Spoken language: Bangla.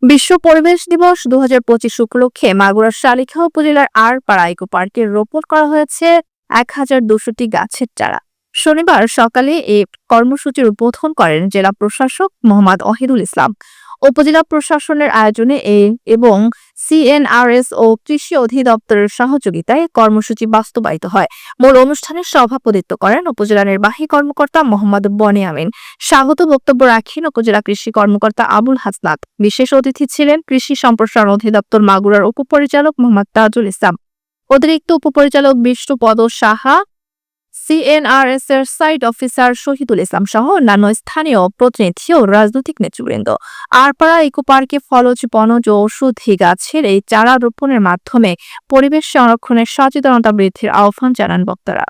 বিশ্ব পরিবেশ দিবস ২০২৫ উপলক্ষে মাগুরার শালিখা উপজেলার আড়পাড়া ইকো পার্কে রোপণ করা হয়েছে ১,২০০টি গাছের চারা। শনিবার সকালে এই কর্মসূচির উদ্বোধন করেন জেলা প্রশাসক মোহাম্মদ ওহিদুল ইসলাম। উপজেলা প্রশাসনের আয়োজনে এবং সিএনআরএস ও কৃষি অধিদপ্তরের সহযোগিতায় কর্মসূচি বাস্তবায়িত হয়। মূল অনুষ্ঠানে সভাপতিত্ব করেন উপজেলা নির্বাহী কর্মকর্তা মোহাম্মদ বনে আমিন। স্বাগত বক্তব্য রাখেন উপজেলা কৃষি কর্মকর্তা আবুল হাসনাত। বিশেষ অতিথি ছিলেন কৃষি সম্প্রসারণ অধিদপ্তর মাগুরার উপপরিচালক মোহাম্মদ তাজুল ইসলাম, অতিরিক্ত উপপরিচালক বিষ্ণুপদ সাহা, সিএনআরএস এর সাইট অফিসার শহীদুল ইসলাম সহ অন্যান্য স্থানীয় প্রতিনিধি ও রাজনৈতিক নেতৃবৃন্দ। আড়পাড়া ইকো পার্কে ফলজ, বনজ ও ঔষধি গাছের এই চারা রোপণের মাধ্যমে পরিবেশ সংরক্ষণের সচেতনতা বৃদ্ধির আহ্বান জানান বক্তারা।